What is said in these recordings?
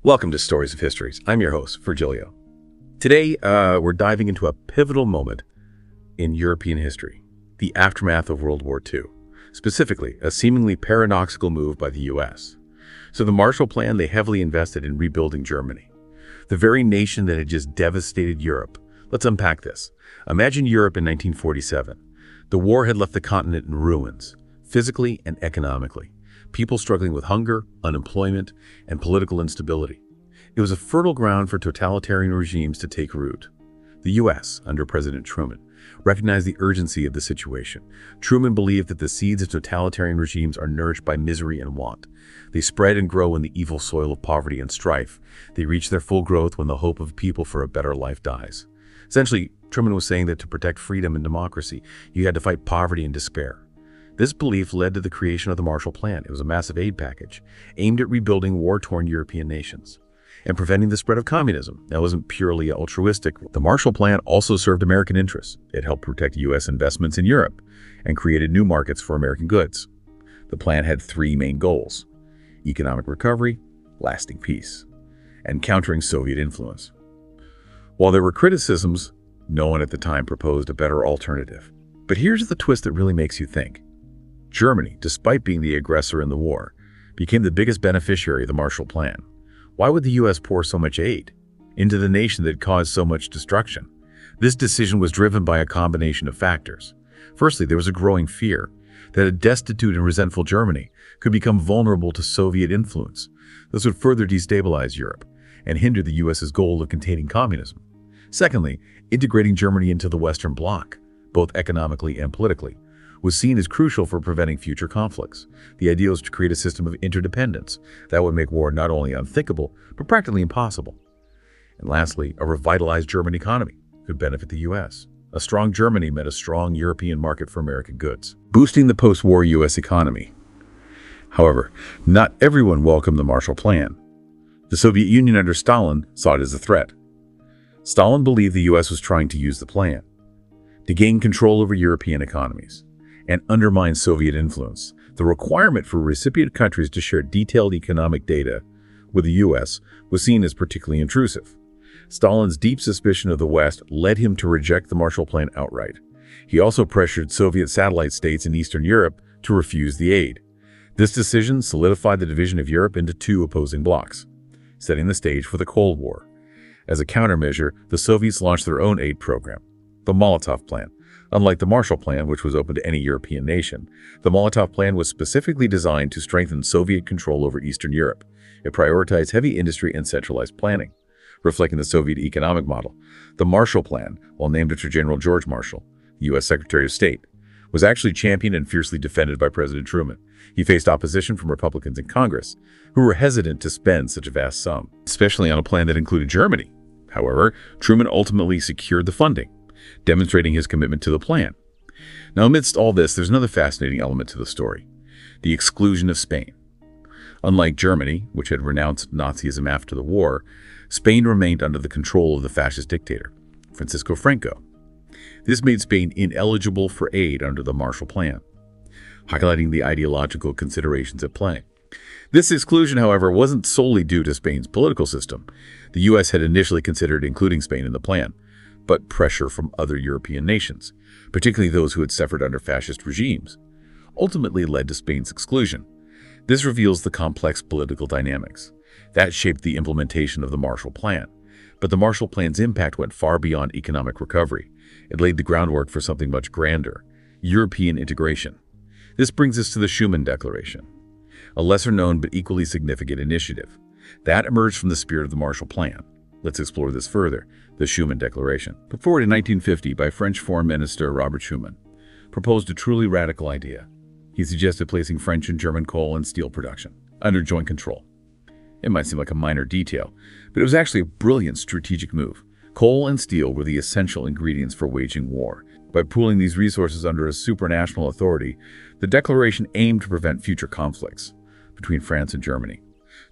Welcome to Stories of Histories. I'm your host, Virgilio. Today, we're diving into a pivotal moment in European history, the aftermath of World War II, specifically a seemingly paradoxical move by the U.S. So the Marshall Plan, they heavily invested in rebuilding Germany, the very nation that had just devastated Europe. Let's unpack this. Imagine Europe in 1947. The war had left the continent in ruins, physically and economically. People struggling with hunger, unemployment, and political instability. It was a fertile ground for totalitarian regimes to take root. The U.S., under President Truman, recognized the urgency of the situation. Truman believed that the seeds of totalitarian regimes are nourished by misery and want. They spread and grow in the evil soil of poverty and strife. They reach their full growth when the hope of people for a better life dies. Essentially, Truman was saying that to protect freedom and democracy, you had to fight poverty and despair. This belief led to the creation of the Marshall Plan. It was a massive aid package aimed at rebuilding war-torn European nations and preventing the spread of communism. That wasn't purely altruistic. The Marshall Plan also served American interests. It helped protect U.S. investments in Europe and created new markets for American goods. The plan had three main goals: economic recovery, lasting peace, and countering Soviet influence. While there were criticisms, no one at the time proposed a better alternative. But here's the twist that really makes you think. Germany, despite being the aggressor in the war, became the biggest beneficiary of the Marshall Plan. Why would the U.S. pour so much aid into the nation that caused so much destruction? This decision was driven by a combination of factors. Firstly, there was a growing fear that a destitute and resentful Germany could become vulnerable to Soviet influence. This would further destabilize Europe and hinder the U.S.'s goal of containing communism. Secondly, integrating Germany into the Western Bloc, both economically and politically, was seen as crucial for preventing future conflicts. The idea was to create a system of interdependence that would make war not only unthinkable, but practically impossible. And lastly, a revitalized German economy could benefit the U.S. A strong Germany meant a strong European market for American goods, boosting the post-war U.S. economy. However, not everyone welcomed the Marshall Plan. The Soviet Union under Stalin saw it as a threat. Stalin believed the U.S. was trying to use the plan to gain control over European economies and undermine Soviet influence. The requirement for recipient countries to share detailed economic data with the U.S. was seen as particularly intrusive. Stalin's deep suspicion of the West led him to reject the Marshall Plan outright. He also pressured Soviet satellite states in Eastern Europe to refuse the aid. This decision solidified the division of Europe into two opposing blocs, setting the stage for the Cold War. As a countermeasure, the Soviets launched their own aid program, the Molotov Plan. Unlike the Marshall Plan, which was open to any European nation, the Molotov Plan was specifically designed to strengthen Soviet control over Eastern Europe. It prioritized heavy industry and centralized planning, reflecting the Soviet economic model. The Marshall Plan, while named after General George Marshall, the U.S. Secretary of State, was actually championed and fiercely defended by President Truman. He faced opposition from Republicans in Congress, who were hesitant to spend such a vast sum, especially on a plan that included Germany. However, Truman ultimately secured the funding, demonstrating his commitment to the plan. Now, amidst all this, there's another fascinating element to the story: the exclusion of Spain. Unlike Germany, which had renounced Nazism after the war, Spain remained under the control of the fascist dictator, Francisco Franco. This made Spain ineligible for aid under the Marshall Plan, highlighting the ideological considerations at play. This exclusion, however, wasn't solely due to Spain's political system. The U.S. had initially considered including Spain in the plan, but pressure from other European nations, particularly those who had suffered under fascist regimes, ultimately led to Spain's exclusion. This reveals the complex political dynamics that shaped the implementation of the Marshall Plan. But the Marshall Plan's impact went far beyond economic recovery. It laid the groundwork for something much grander: European integration. This brings us to the Schuman Declaration, a lesser-known but equally significant initiative that emerged from the spirit of the Marshall Plan. Let's explore this further. The Schuman Declaration, put forward in 1950 by French Foreign Minister Robert Schuman, proposed a truly radical idea. He suggested placing French and German coal and steel production under joint control. It might seem like a minor detail, but it was actually a brilliant strategic move. Coal and steel were the essential ingredients for waging war. By pooling these resources under a supranational authority, the declaration aimed to prevent future conflicts between France and Germany,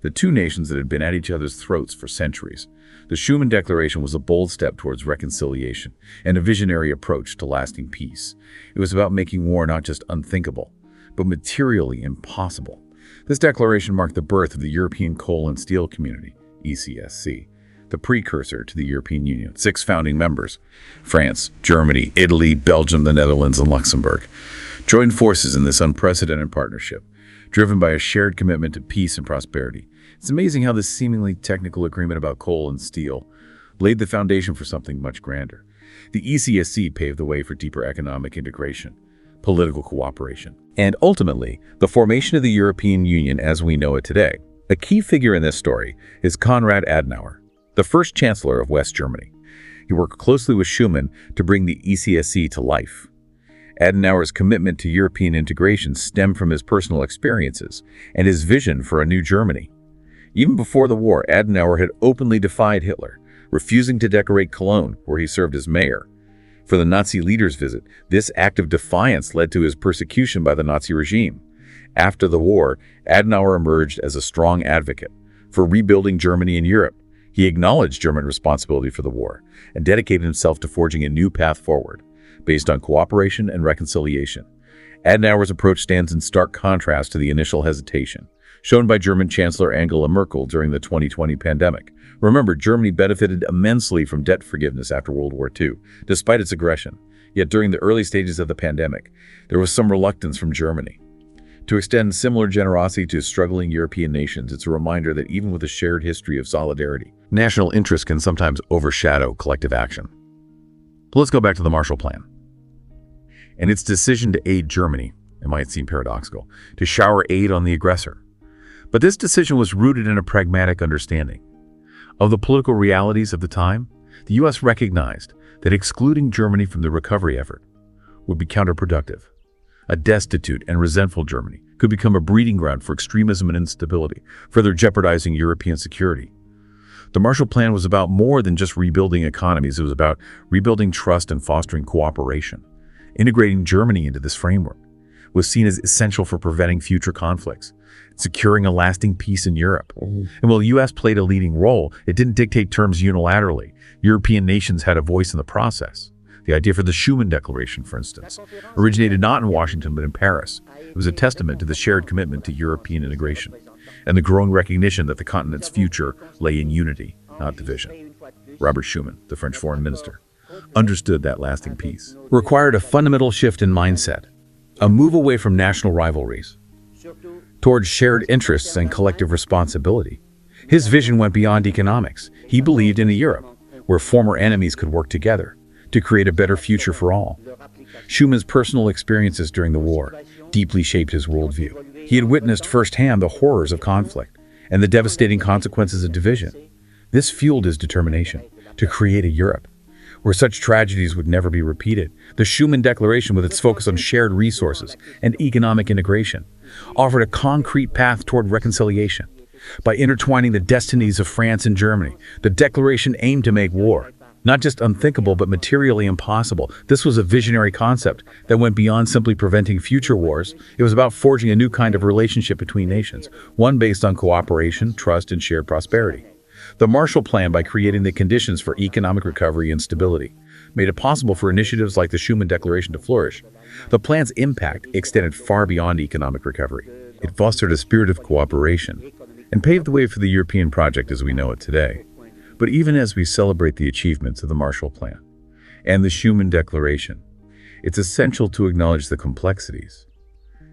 the two nations that had been at each other's throats for centuries. The Schuman Declaration was a bold step towards reconciliation and a visionary approach to lasting peace. It was about making war not just unthinkable, but materially impossible. This declaration marked the birth of the European coal and steel community. ECSC, the precursor to the European Union. 6 founding members, France, Germany, Italy, Belgium, the Netherlands, and Luxembourg, joined forces in this unprecedented partnership, driven by a shared commitment to peace and prosperity. It's amazing how this seemingly technical agreement about coal and steel laid the foundation for something much grander. The ECSC paved the way for deeper economic integration, political cooperation, and ultimately, the formation of the European Union as we know it today. A key figure in this story is Konrad Adenauer, the first chancellor of West Germany. He worked closely with Schuman to bring the ECSC to life. Adenauer's commitment to European integration stemmed from his personal experiences and his vision for a new Germany. Even before the war, Adenauer had openly defied Hitler, refusing to decorate Cologne, where he served as mayor. For the Nazi leader's visit, this act of defiance led to his persecution by the Nazi regime. After the war, Adenauer emerged as a strong advocate for rebuilding Germany and Europe. He acknowledged German responsibility for the war and dedicated himself to forging a new path forward, based on cooperation and reconciliation. Adenauer's approach stands in stark contrast to the initial hesitation shown by German Chancellor Angela Merkel during the 2020 pandemic. Remember, Germany benefited immensely from debt forgiveness after World War II, despite its aggression. Yet during the early stages of the pandemic, there was some reluctance from Germany to extend similar generosity to struggling European nations. It's a reminder that even with a shared history of solidarity, national interest can sometimes overshadow collective action. But let's go back to the Marshall Plan and its decision to aid Germany. It might seem paradoxical to shower aid on the aggressor, but this decision was rooted in a pragmatic understanding of the political realities of the time. The U.S. recognized that excluding Germany from the recovery effort would be counterproductive. A destitute and resentful Germany could become a breeding ground for extremism and instability, further jeopardizing European security. The Marshall Plan was about more than just rebuilding economies. It was about rebuilding trust and fostering cooperation. Integrating Germany into this framework was seen as essential for preventing future conflicts, securing a lasting peace in Europe. And while the U.S. played a leading role, it didn't dictate terms unilaterally. European nations had a voice in the process. The idea for the Schuman Declaration, for instance, originated not in Washington but in Paris. It was a testament to the shared commitment to European integration and the growing recognition that the continent's future lay in unity, not division. Robert Schuman, the French foreign minister, understood that lasting peace required a fundamental shift in mindset, a move away from national rivalries towards shared interests and collective responsibility. His vision went beyond economics. He believed in a Europe where former enemies could work together to create a better future for all. Schuman's personal experiences during the war deeply shaped his worldview. He had witnessed firsthand the horrors of conflict and the devastating consequences of division. This fueled his determination to create a Europe where such tragedies would never be repeated. The Schuman Declaration, with its focus on shared resources and economic integration, offered a concrete path toward reconciliation. By intertwining the destinies of France and Germany, the declaration aimed to make war not just unthinkable but materially impossible. This was a visionary concept that went beyond simply preventing future wars. It was about forging a new kind of relationship between nations, one based on cooperation, trust, and shared prosperity. The Marshall Plan, by creating the conditions for economic recovery and stability, made it possible for initiatives like the Schuman Declaration to flourish. The plan's impact extended far beyond economic recovery. It fostered a spirit of cooperation and paved the way for the European project as we know it today. But even as we celebrate the achievements of the Marshall Plan and the Schuman Declaration, it's essential to acknowledge the complexities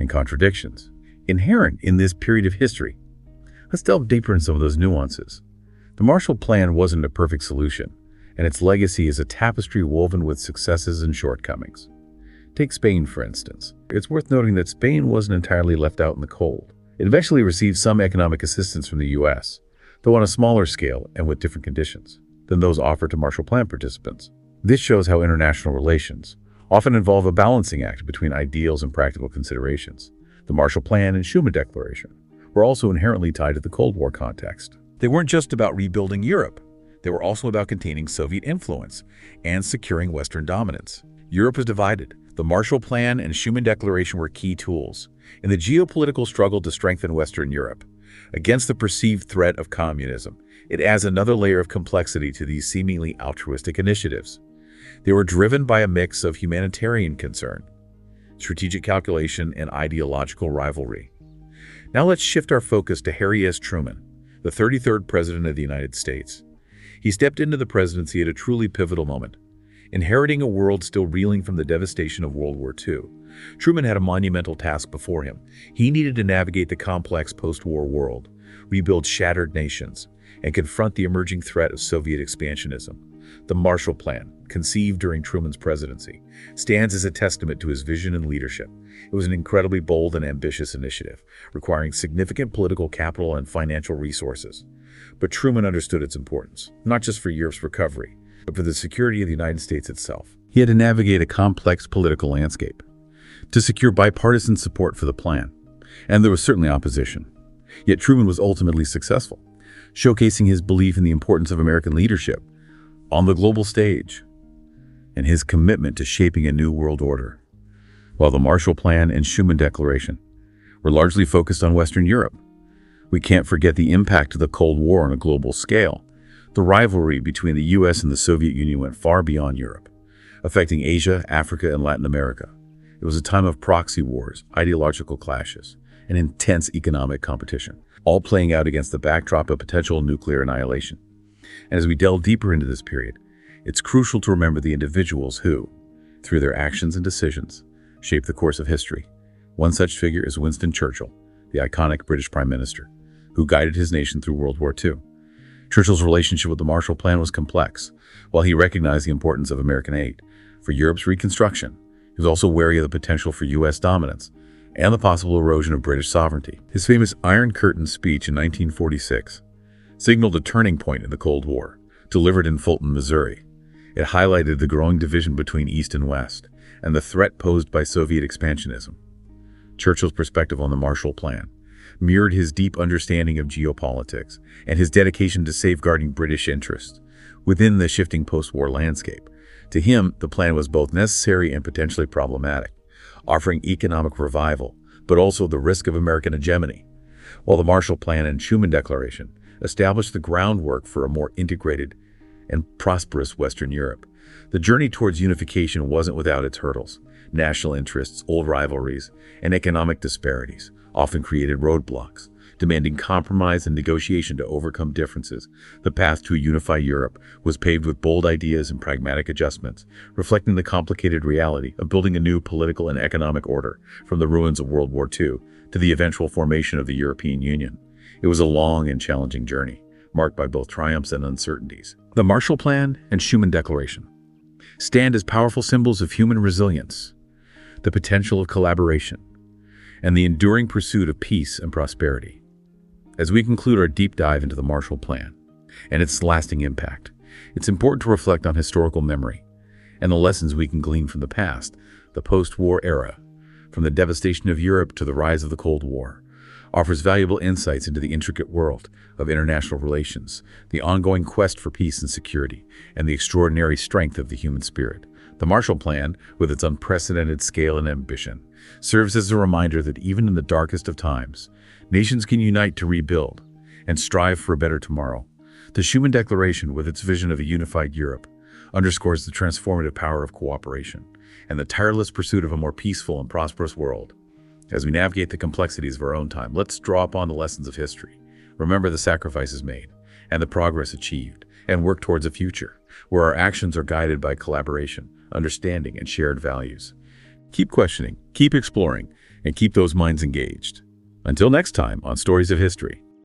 and contradictions inherent in this period of history. Let's delve deeper in some of those nuances. The Marshall Plan wasn't a perfect solution, and its legacy is a tapestry woven with successes and shortcomings. Take Spain, for instance. It's worth noting that Spain wasn't entirely left out in the cold. It eventually received some economic assistance from the U.S., though on a smaller scale and with different conditions than those offered to Marshall Plan participants. This shows how international relations often involve a balancing act between ideals and practical considerations. The Marshall Plan and Schuman Declaration were also inherently tied to the Cold War context. They weren't just about rebuilding Europe. They were also about containing Soviet influence and securing Western dominance. Europe was divided. The Marshall Plan and Schuman Declaration were key tools in the geopolitical struggle to strengthen Western Europe against the perceived threat of communism. It adds another layer of complexity to these seemingly altruistic initiatives. They were driven by a mix of humanitarian concern, strategic calculation, and ideological rivalry. Now let's shift our focus to Harry S. Truman, the 33rd President of the United States. He stepped into the presidency at a truly pivotal moment. Inheriting a world still reeling from the devastation of World War II, Truman had a monumental task before him. He needed to navigate the complex post-war world, rebuild shattered nations, and confront the emerging threat of Soviet expansionism. The Marshall Plan, conceived during Truman's presidency, stands as a testament to his vision and leadership. It was an incredibly bold and ambitious initiative, requiring significant political capital and financial resources. But Truman understood its importance, not just for Europe's recovery, but for the security of the United States itself. He had to navigate a complex political landscape to secure bipartisan support for the plan, and there was certainly opposition. Yet Truman was ultimately successful, showcasing his belief in the importance of American leadership on the global stage and his commitment to shaping a new world order. While the Marshall Plan and Schuman Declaration were largely focused on Western Europe, we can't forget the impact of the Cold War on a global scale. The rivalry between the US and the Soviet Union went far beyond Europe, affecting Asia, Africa, and Latin America. It was a time of proxy wars, ideological clashes, and intense economic competition, all playing out against the backdrop of potential nuclear annihilation. And as we delve deeper into this period, it's crucial to remember the individuals who, through their actions and decisions, shaped the course of history. One such figure is Winston Churchill, the iconic British Prime Minister, who guided his nation through World War II. Churchill's relationship with the Marshall Plan was complex. While he recognized the importance of American aid for Europe's reconstruction, he was also wary of the potential for U.S. dominance and the possible erosion of British sovereignty. His famous Iron Curtain speech in 1946 signaled a turning point in the Cold War, delivered in Fulton, Missouri. It highlighted the growing division between East and West and the threat posed by Soviet expansionism. Churchill's perspective on the Marshall Plan mirrored his deep understanding of geopolitics and his dedication to safeguarding British interests within the shifting post-war landscape. To him, the plan was both necessary and potentially problematic, offering economic revival, but also the risk of American hegemony. While the Marshall Plan and Schuman Declaration established the groundwork for a more integrated and prosperous Western Europe, the journey towards unification wasn't without its hurdles. National interests, old rivalries, and economic disparities often created roadblocks, demanding compromise and negotiation to overcome differences. The path to a unified Europe was paved with bold ideas and pragmatic adjustments, reflecting the complicated reality of building a new political and economic order from the ruins of World War II to the eventual formation of the European Union. It was a long and challenging journey, marked by both triumphs and uncertainties. The Marshall Plan and Schuman Declaration stand as powerful symbols of human resilience, the potential of collaboration, and the enduring pursuit of peace and prosperity. As we conclude our deep dive into the Marshall Plan and its lasting impact, it's important to reflect on historical memory and the lessons we can glean from the past. The post-war era, from the devastation of Europe to the rise of the Cold War, offers valuable insights into the intricate world of international relations, the ongoing quest for peace and security, and the extraordinary strength of the human spirit. The Marshall Plan, with its unprecedented scale and ambition, serves as a reminder that even in the darkest of times, nations can unite to rebuild and strive for a better tomorrow. The Schuman Declaration, with its vision of a unified Europe, underscores the transformative power of cooperation and the tireless pursuit of a more peaceful and prosperous world. As we navigate the complexities of our own time, let's draw upon the lessons of history, remember the sacrifices made and the progress achieved, and work towards a future where our actions are guided by collaboration, understanding, and shared values. Keep questioning, keep exploring, and keep those minds engaged. Until next time on Stories of History.